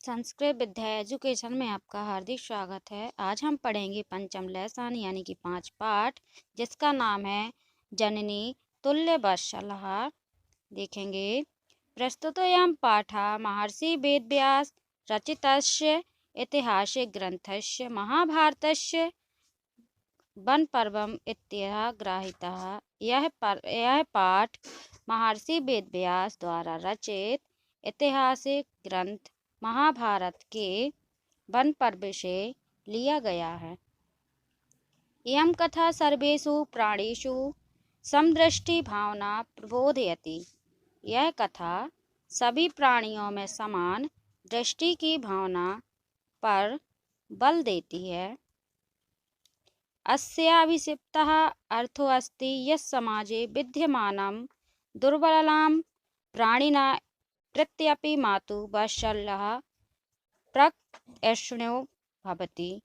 संस्कृत विद्या education में आपका हार्दिक स्वागत है। आज हम पढ़ेंगे पंचम लेसन यानी कि 5 पाठ, जिसका नाम है जननी तुल्य वत्सलः। देखेंगे प्रस्तुतोऽयं पाठः महर्षि वेदव्यास रचितस्य ऐतिहासिक ग्रंथस्य महाभारतस्य वन पर्वम् इत्यतः ग्रहीतः। यह पाठ महर्षि वेदव्यास द्वारा रचित ऐतिहासिक ग्रंथ महाभारत के वन पर्व से लिया गया है। इयं कथा सर्वेषु प्राणिषु समदृष्टि भावना प्रबोधयति। यह कथा सभी प्राणियों में समान दृष्टि की भावना पर बल देती है। अस्याभिषिप्तः अर्थो अस्ति यत् समाजे विद्यमानं दुर्बलानां प्राणिनां प्रत्यपि मातु वात्सल्यः प्रकर्षणीयो भवति।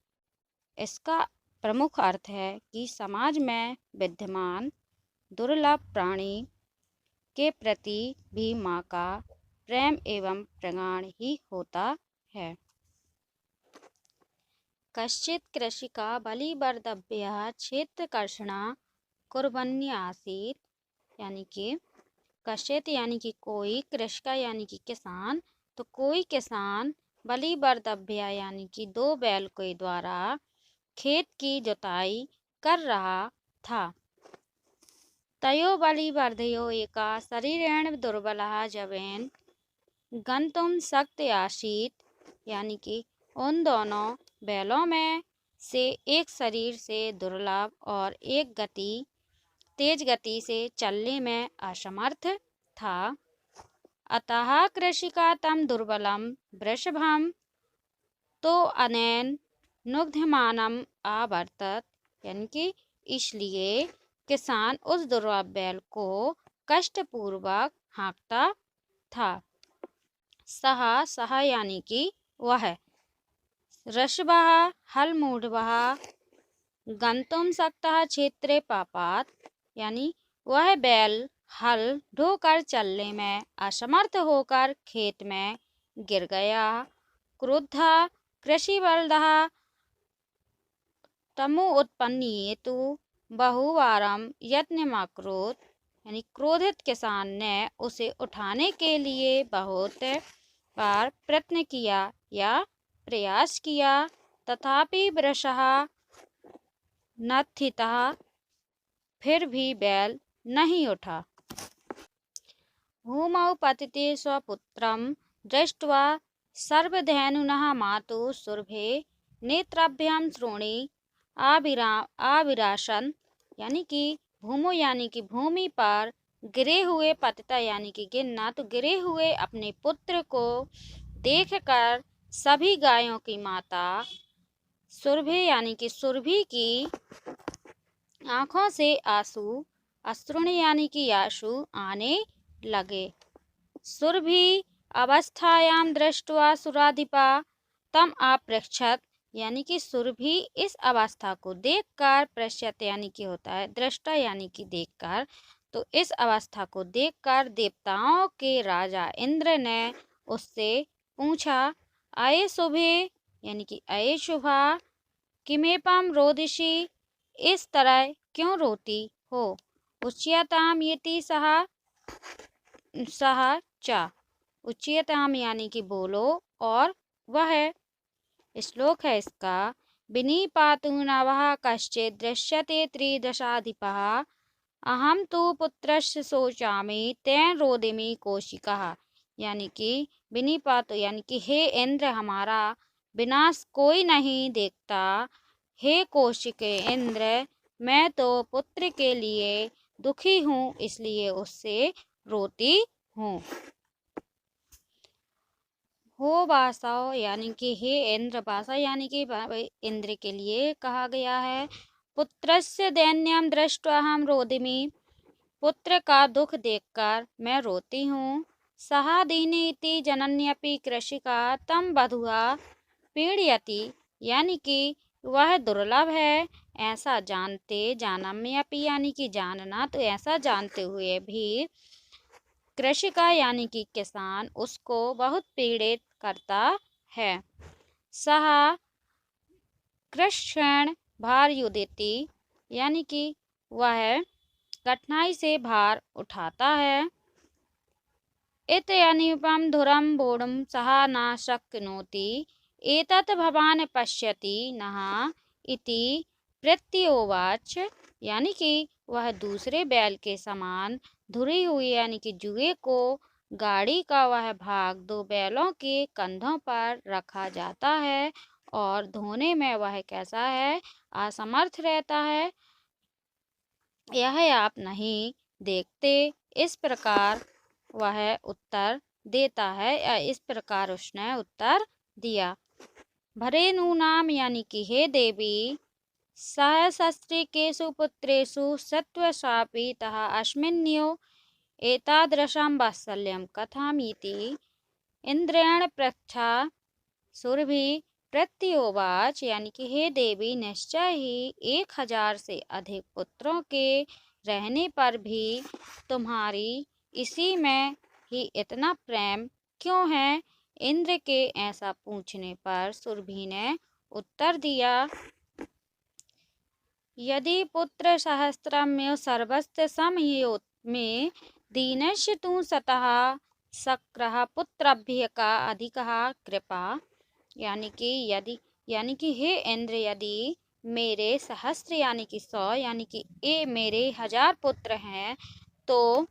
इसका प्रमुख अर्थ है कि समाज में विद्यमान दुर्लभ प्राणी के प्रति भी माँ का प्रेम एवं प्रगाढ़ ही होता है। कश्चित् कृषिका बलिवर्धव्यः क्षेत्रकर्षणा कुर्वन्नी आसीत्। यानी कि कश्चित यानी कि कोई, कृषिका यानी कि किसान, तो कोई किसान बलिवर्धव्य यानी कि 2 बैल के द्वारा खेत की जुताई कर रहा था। तयो बलिवर्धयो एका शरीरेण दुर्बलः जवेन गन्तुं शक्ति आसीत्। यानी कि उन दोनों बैलों में से एक शरीर से दुर्लभ और एक तेज गति से चलने में असमर्थ था। अतः कृषिका तम दुर्बलम वृषभम तो अनेन नुग्ध्यमानम आवर्तत। यानी कि इसलिए किसान उस दुर्लभ बैल को कष्टपूर्वक हाँकता था। सह यानी कि वह, ऋषभः हलमूढः गन्तुं शक्तः क्षेत्रे पापात्। यानी वह बैल हल ढोकर चलने में असमर्थ होकर खेत में गिर गया। क्रुद्धः कृषिवलदः तमु उत्पन्नेतु बहुवारं यत्नमकरोत्। यानी क्रोधित किसान ने उसे उठाने के लिए बहुत बार प्रयत्न किया या प्रयास किया, तथापि वृषः नत्थितः, फिर भी बैल नहीं उठा। भूमौ पतिते स्वपुत्रं दृष्ट्वा सर्वधैनुनः मातुः सुरभे नेत्राभ्यां श्रोणी आविरासन। यानी कि भूमो यानी कि भूमि पर गिरे हुए, पतिता यानी कि गिरना, तो गिरे हुए अपने पुत्र को देखकर सभी गायों की माता सुरभि यानी कि सुरभि की आँखों से अश्रुणी यानी कि आंसू आने लगे। सुरभि अवस्थायां दृष्ट्वा सुराधिपा तम अपृच्छत। यानी कि सुरभि इस अवस्था को देखकर, पृच्छत यानी कि होता है दृष्टा यानी कि देखकर, तो इस अवस्था को देखकर देवताओं के राजा इंद्र ने उससे पूछा, अये शुभे यानी कि अये शुभा किमेपम रोदिषि, इस तरह क्यों रोती हो। उच्यताम यति सह च। उच्यताम यानी कि बोलो, और वह श्लोक है इसका। विनिपातु नवः कश्चित् दृश्यते त्रिदशाधिपः अहम तु पुत्रस्य शोचामि तेन रोदिमि कौशिकः। यानी कि विनिपातु यानी कि हे इंद्र, हमारा विनाश कोई नहीं देखता। हे कौशिक इंद्र, मैं तो पुत्र के लिए दुखी हूँ, इसलिए उससे रोती हूँ। हो वासव यानी कि हे इंद्र, वासा यानी कि इंद्र के लिए कहा गया है। पुत्रस्य दैन्यम दृष्ट्वा हम रोदिमि, पुत्र का दुख देखकर मैं रोती हूँ। सहा दीनीति जनन्यपि कृषिका तम बधुआ पीड़यति। यानी कि वह दुर्लभ है, ऐसा जानम्यपि यानी कि जानना, तो ऐसा जानते हुए भी कृषिका यानी कि किसान उसको बहुत पीड़ित करता है। सह कृष्ण भार युदिति यानी कि वह कठिनाई से भार उठाता है। इत यानीपम धुरम बोड़म सह न शक्नोति एतत् भवान पश्यति नः इति प्रत्योवाच यानी कि वह दूसरे बैल के समान धुरी हुई यानी कि जुए को गाड़ी का वह भाग दो बैलों के कंधों पर रखा जाता है और धोने में वह कैसा है, असमर्थ रहता है, यह आप नहीं देखते। इस प्रकार वह उत्तर देता है या इस प्रकार उसने उत्तर दिया। भरेनु नाम यानी कि हे देवी सहस्त्रिकेषु पुत्रेषु सत्त्वशापि तः अस्मिन्यो एतादृशं वात्सल्यं कथमिति इंद्रेण पृच्छा सुरभि प्रत्युवाच यानी कि हे देवी निश्चय ही 1000 से अधिक पुत्रों के रहने पर भी तुम्हारी इसी में ही इतना प्रेम क्यों है। इंद्र के ऐसा पूछने पर सुरभि ने उत्तर दिया, यदि पुत्र सहस्त्रम्य सर्वस्य समयो में दीनश तू सतः सक्रह पुत्रभ्य का अधिक कृपा यानी कि हे इंद्र यदि मेरे सहस्त्र यानी कि 100 यानी कि मेरे 1000 पुत्र हैं तो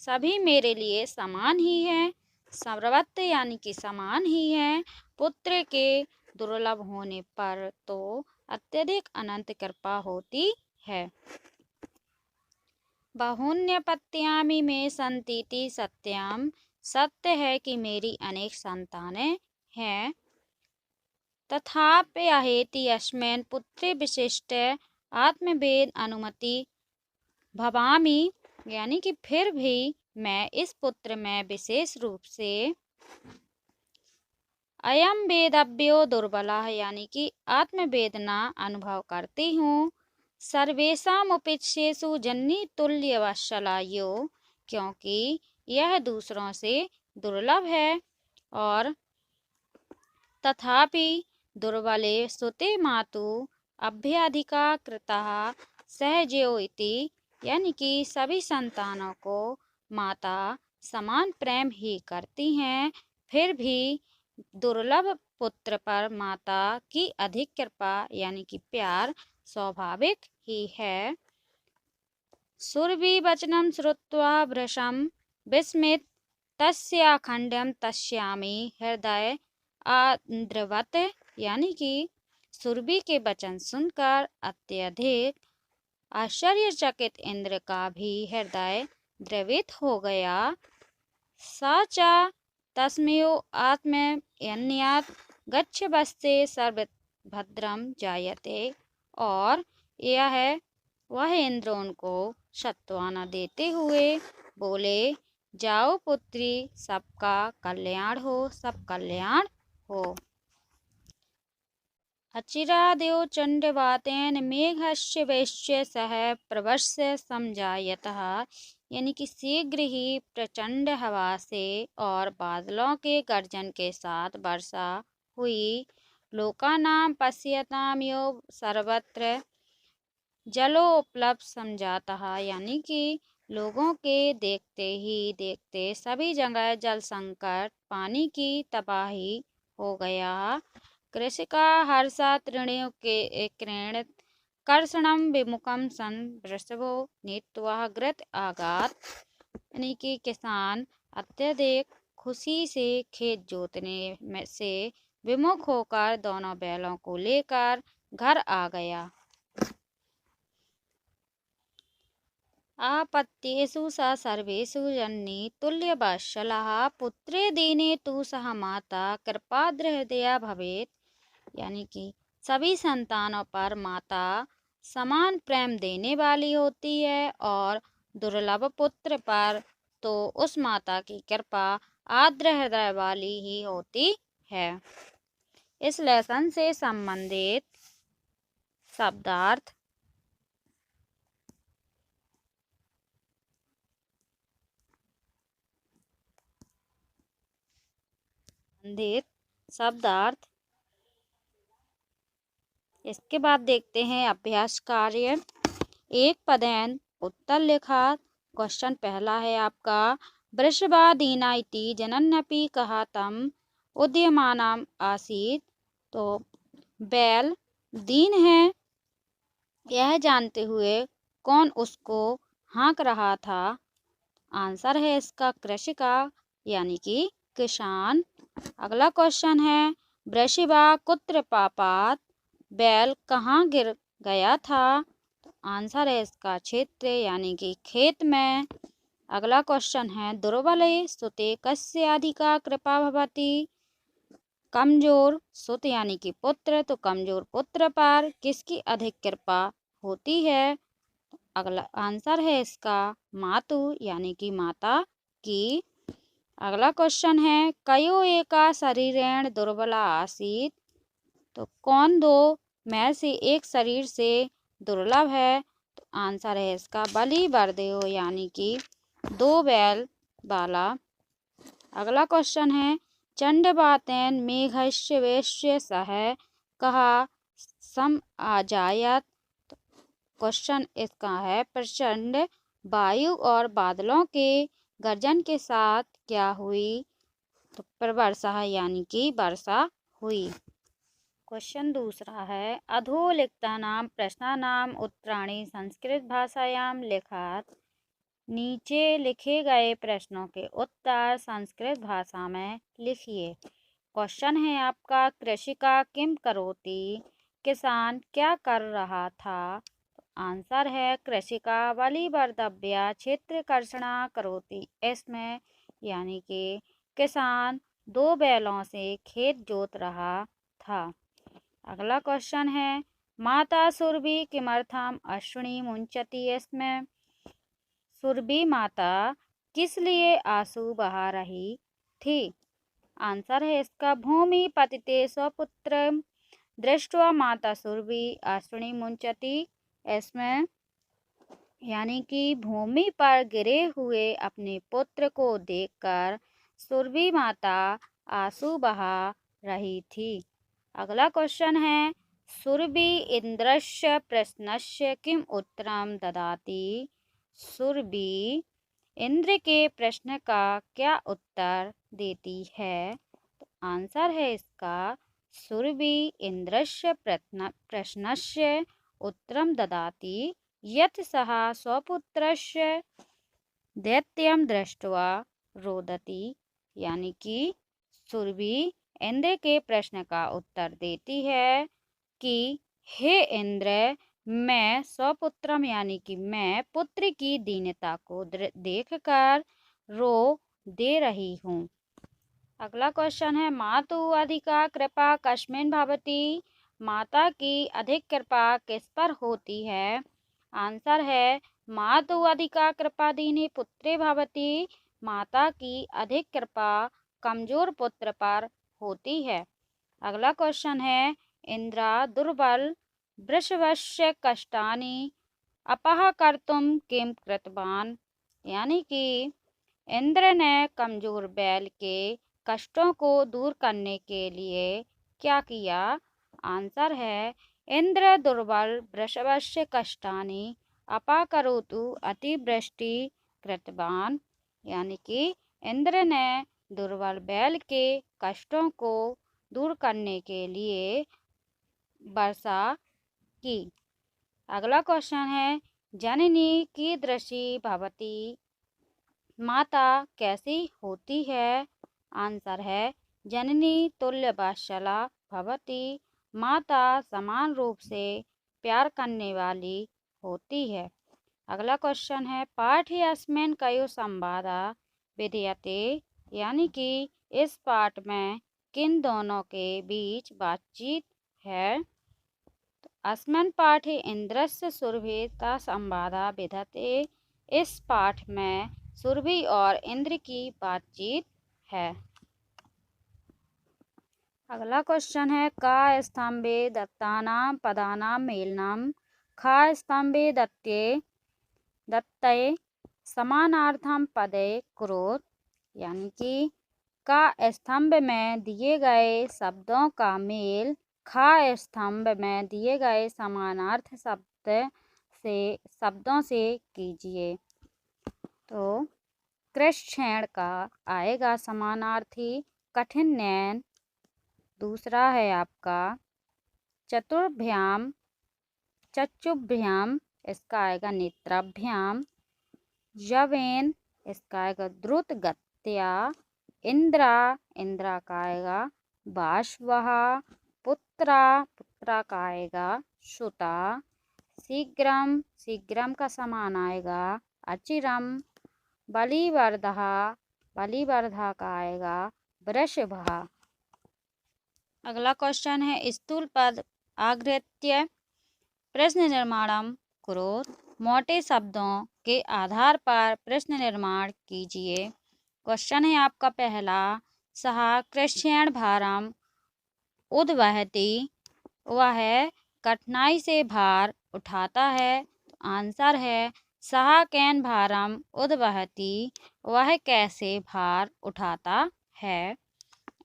सभी मेरे लिए समान ही हैं, सर्वत्र यानी कि समान ही हैं। पुत्र के दुर्लभ होने पर तो अत्यधिक अनंत कृपा होती है। बहुन्यपत्यामि में संतीति सत्याम सत्य है कि मेरी अनेक संतानें हैं। तथाप्यहेति अस्मिन् पुत्रे विशिष्ट आत्मवेद अनुमति भवामि यानी कि फिर भी मैं इस पुत्र में विशेष रूप से अयम वेदव्यो दुर्बला यानी कि आत्मवेदना अनुभव करती हूँ। सर्वेषामुपेक्षेषु जन्नी तुल्य वत्सलायो क्योंकि यह दूसरों से दुर्लभ है। और तथापि दुर्बले सुते मातु अभ्यधिका कृतः सहजयो इति यानी कि सभी संतानों को माता समान प्रेम ही करती हैं, फिर भी दुर्लभ पुत्र पर माता की अधिक कृपा यानी कि प्यार स्वाभाविक ही है। सुरभि वचनम श्रुत्वा वृषम विस्मित तस्याखंडम तस्यामि हृदय आद्रवत यानी कि सुरभि के वचन सुनकर अत्यधिक आश्चर्यचकित इंद्र का भी हृदय द्रवित हो गया। साचा तस्मेयो आत्मयन्यात् गच्छवस्ते सर्वभद्रम जायते और यह वह इंद्र उनको सत्वाना देते हुए बोले, जाओ पुत्री सबका कल्याण हो, सब कल्याण हो। अचिरादेव चंडवातेन मेघस्य वैश्य सह प्रवश्य समजायतः यानी कि शीघ्र ही प्रचंड हवा से और बादलों के गर्जन के साथ वर्षा हुई। लोकानां पश्यताम यो सर्वत्र जलोपलब्ध समझाता यानी कि लोगों के देखते ही देखते सभी जगह जल संकट पानी की तबाही हो गया। कृषिका हर्षात् ऋणियों के कृण कर्षणम विमुखम सन वृषभो नीत्वा घृत आगात यानी कि किसान अत्यधिक खुशी से खेत जोतने में से विमुख होकर दोनों बैलों को लेकर घर आ गया। आपत्येषु स सर्वेषु जन्नी तुल्यवत्सलः पुत्रे दीने तु सह माता कृपाद्रहृदया भवेत् यानी कि सभी संतानों पर माता समान प्रेम देने वाली होती है और दुर्लभ पुत्र पर तो उस माता की कृपा आर्द्र हृदय वाली ही होती है। इस लेसन से संबंधित शब्दार्थ शब्दार्थ। इसके बाद देखते हैं अभ्यास कार्य। एक पदेन उत्तर लिखा। क्वेश्चन पहला है आपका, वृषभादीना इति जनन्यपि कहातम उदीयमानम आसीत। तो बैल दीन है यह जानते हुए कौन उसको हाँक रहा था। आंसर है इसका कृषिका यानी कि किसान। अगला क्वेश्चन है, वृषभा कुत्र पापात, बैल कहाँ गिर गया था। आंसर है इसका क्षेत्र यानी कि खेत में। अगला क्वेश्चन है, दुर्बले सुते कस्य अधिका कृपा भवति। कमजोर सुत यानी कि पुत्र, तो कमजोर पुत्र पर किसकी अधिक कृपा होती है। अगला आंसर है इसका मातु यानी कि माता की। अगला क्वेश्चन है, कयो एका शरीरेण दुर्बला आसीत। तो कौन दो में से एक शरीर से दुर्लभ है। तो आंसर है इसका बलि बरदेव यानी कि 2 बैल वाला। अगला क्वेश्चन है, चंडवातेन मेघस्य वैश्य सह कहा सम आजायत। क्वेश्चन इसका है, प्रचंड वायु और बादलों के गर्जन के साथ क्या हुई। तो प्रवर्षा यानी कि वर्षा हुई। क्वेश्चन दूसरा है, अधोलिखितानां प्रश्नानां उत्तराणि संस्कृत भाषायां लिखात। नीचे लिखे गए प्रश्नों के उत्तर संस्कृत भाषा में लिखिए। क्वेश्चन है आपका, कृषिका किम करोति, किसान क्या कर रहा था। आंसर है कृषिका बलिवर्धव्या क्षेत्रकर्षणा करोति। इसमें यानी कि किसान 2 बैलों से खेत जोत रहा था। अगला क्वेश्चन है, माता सुरभि किमर्थम अश्विनी मुंचती। इसमें सुरभि माता किस लिए आंसू बहा रही थी। आंसर है इसका भूमि पतिते स्वपुत्र दृष्टवा माता सुरभि अश्विनी मुंचती। इसमें यानी कि भूमि पर गिरे हुए अपने पुत्र को देखकर सुरभि माता आंसू बहा रही थी। अगला क्वेश्चन है, सुरभि इंद्रस्य प्रश्नस्य किम उत्तरम ददाति। सुरभि इंद्र के प्रश्न का क्या उत्तर देती है। तो आंसर है इसका सुरभि इंद्रस्य प्रश्नस्य उत्तरम ददाति यत् सः स्वपुत्रस्य दैत्यम दृष्ट्वा रोदति। यानी कि सुरभि इंद्र के प्रश्न का उत्तर देती है कि हे इंद्र, मैं स्वपुत्रम यानी कि मैं पुत्र की दीनता को देखकर रो दे रही हूँ। अगला क्वेश्चन है, मातु अधिका कृपा कस्मिन् भवति। माता की अधिक कृपा किस पर होती है। आंसर है मातु अधिका कृपा दीने पुत्रे भवति। माता की अधिक कृपा कमजोर पुत्र पर होती है। अगला क्वेश्चन है, इंद्रा दुर्बल वृषभस्य कष्टानि अपह कर्तुम किम कृतवान। यानी कि इंद्र ने कमजोर बैल के कष्टों को दूर करने के लिए क्या किया। आंसर है इंद्र दुर्बल वृषभस्य कष्टानि अपाकरोतु अतिवृष्टि कृतवान। यानी कि इंद्र ने दुर्बल बैल के कष्टों को दूर करने के लिए वर्षा की। अगला क्वेश्चन है, जननी कीदृशी भवति। माता कैसी होती है। आंसर है जननी तुल्य वात्सला भवति। माता समान रूप से प्यार करने वाली होती है। अगला क्वेश्चन है, पाठ्येऽस्मिन् कयो संवादा विधीयते। यानी कि इस पाठ में किन दोनों के बीच बातचीत है। अस्मिन् पाठे इंद्रस्य सुरभिता संवादा विधते। इस पाठ में सुरभि और इंद्र की बातचीत है। अगला क्वेश्चन है, का स्तंभे दत्तानां पदानां मेलनम। खा स्तंभे दत्ते समानार्थम पदे कुरुत। यानी कि का स्तंभ में दिए गए शब्दों का मेल खा स्तंभ में दिए गए समानार्थ शब्दों से कीजिए। तो कृच्छ्रेण का आएगा समानार्थी कठिन नैन। दूसरा है आपका चतुर्भ्याम चक्षुभ्याम, इसका आएगा नेत्राभ्याम। यवेन, इसका आएगा द्रुत गत्या। इंद्रा का आएगा बाष्वहा। पुत्रा का आएगा सुता। शीघ्रम का समान आएगा अचिरम। बलिवर्धा का आएगा वृषभा। अगला क्वेश्चन है स्थूल पद आग्रह्य प्रश्न निर्माणम कुरुत। मोटे शब्दों के आधार पर प्रश्न निर्माण कीजिए। क्वेश्चन है आपका पहला, सह कृच्छ्रेण भारम उद्वहति, वह कठिनाई से भार उठाता है। तो आंसर है सह केन भारम उद्वहति, वह कैसे भार उठाता है।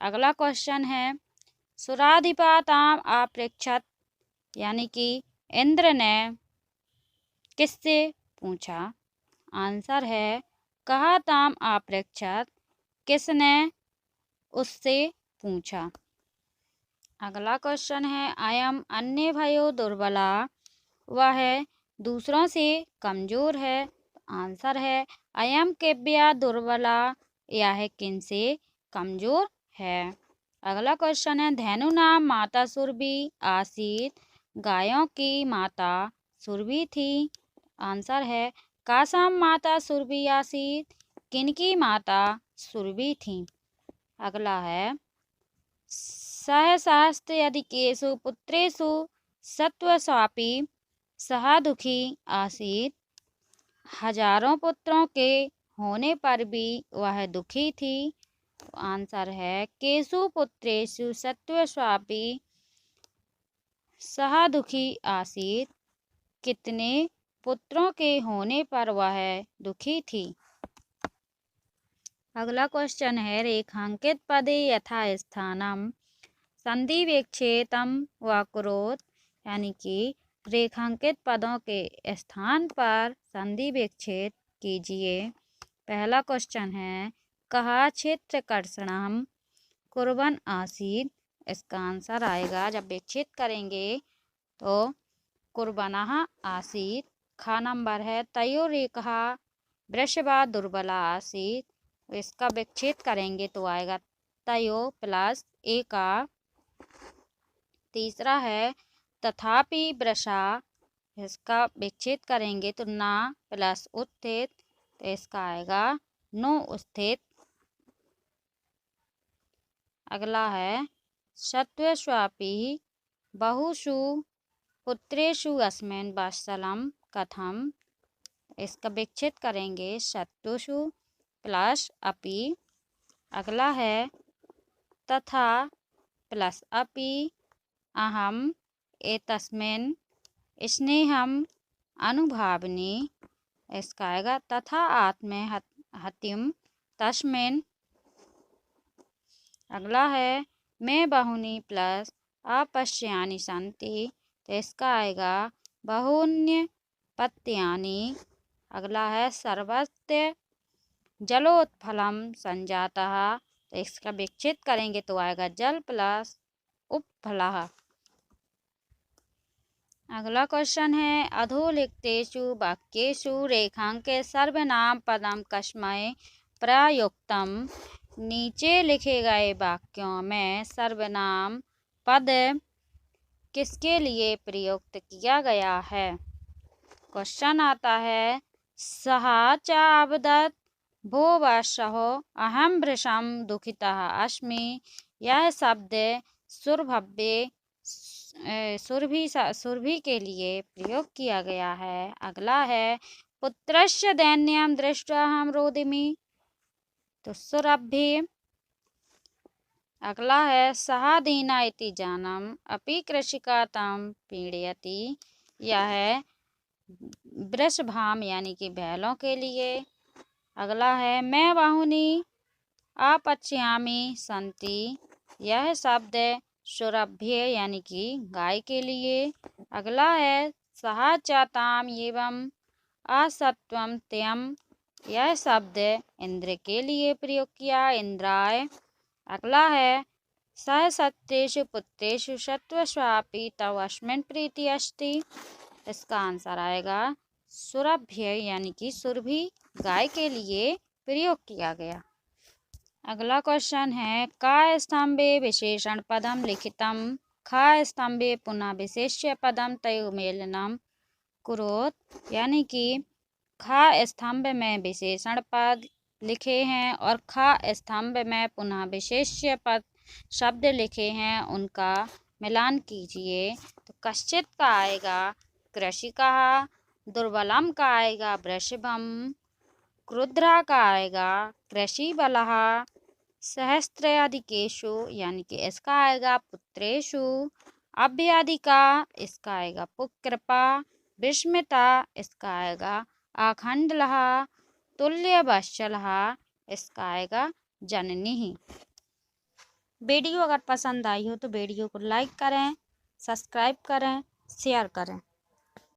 अगला क्वेश्चन है सुराधिपाताम अपृच्छत, यानी कि इंद्र ने किससे पूछा। आंसर है कहा ताम अपृच्छत, किसने उससे पूछा। अगला क्वेश्चन है अयम अन्य भयो दुर्बला, वह दूसरों से कमजोर है। आंसर है अयम केव्या दुर्बला, यह किनसे कमजोर है। अगला क्वेश्चन है धेनु नाम माता सुरभि आसीत, गायों की माता सुरभि थी। आंसर है कासाम माता सुरभि आसीत, किनकी माता सुरभि थी। अगला है सहस्राधिकेषु पुत्रेषु सत्वस्वापी सह दुखी आसीत, हजारों पुत्रों के होने पर भी वह दुखी थी। तो आंसर है केषु पुत्रेषु सत्वस्वापी सह दुखी आसीत, कितने पुत्रों के होने पर वह दुखी थी। अगला क्वेश्चन है रेखांकित पदे यथा स्थानम संधि विच्छेदम व कुरुत, यानी कि रेखांकित पदों के स्थान पर संधि विच्छेद कीजिए। पहला क्वेश्चन है कहा क्षेत्र कर्षणम कुर्बन आसीत, इसका आंसर आएगा जब विच्छेद करेंगे तो कुर्बनः आसीत। खा नंबर है तयोरेकहा वृषभा दुर्बला आसीत, इसका विच्छेद करेंगे तो आएगा तयो प्लस एका। तीसरा है तथापि वृषा, इसका विच्छेद करेंगे तो ना प्लस उत्थित, तो इसका आएगा नो उत्थित। अगला है सत्वस्वापी बहुषु पुत्रेषु अस्मिन् वत्सलं कथम, इसका विच्छेद करेंगे सत्वषु प्लस अपि। अगला है तथा प्लस अपि अहम एतस्मिन् स्नेहम अनुभावनी, इसका आएगा तथा आत्महत्यम तस्मिन्। अगला है मैं बहुनी प्लस अपश्यानि सन्ति, तो इसका आएगा बहुन्य पत्यानि। अगला है सर्वस्य जलोत्फलम संजातः, तो इसका विच्छेद करेंगे तो आएगा जल प्लस उपफलः। अगला क्वेश्चन है अधोलिखितेषु वाक्येषु रेखांके सर्वनाम पदम कस्मै प्रयुक्तम, नीचे लिखे गए वाक्यों में सर्वनाम पद किसके लिए प्रयुक्त किया गया है। क्वेश्चन आता है सह च अवदत् भो वत्सहो अहम वृषं दुखितः अस्मि, यह शब्द सुरभि के लिए प्रयोग किया गया है। अगला है पुत्रस्य दैन्यं दृष्ट्वा अहं रोदिमि, तो सुरभि। अगला है सह दीना इति जानम अपि कृषिका तं पीड़यति, यह है वृषभाम यानी कि बैलों के लिए। अगला है मैं बहुनी अपच्यामि संति। यह शब्द सुरभ्य यानी कि गाय के लिए। अगला है सहजाताम एवं असत्वम त्यम। यह शब्द इंद्र के लिए प्रयोग किया, इंद्राय। अगला है सहसत्येषु पुत्रेषु सत्वस्वापि तव अस्मिन् प्रीति अस्ति। इसका आंसर आएगा सुरभ्य यानी कि सुरभि गाय के लिए प्रयोग किया गया। अगला क्वेश्चन है का स्तंभे विशेषण पदम लिखितम खा स्तंभे पुनः विशेष्य पदम तयोर्मेलनम कुरोत। यानी कि खा स्तंभ में विशेषण पद लिखे हैं और खा स्तंभ में पुनः विशेष्य पद शब्द लिखे हैं, उनका मिलान कीजिए। तो कश्चित का आएगा कृषिकः, दुर्बलम का आएगा वृषभम, क्रुद्रा का आएगा कृषिबलः, सहस्त्राधिकेषु यानी कि इसका आएगा पुत्रेषु, अभ्याधिका इसका आएगा पुकृपा, विस्मिता इसका आएगा आखंडलः, तुल्यवत्सलः इसका आएगा जननी। वीडियो अगर पसंद आई हो तो वीडियो को लाइक करें, सब्सक्राइब करें, शेयर करें।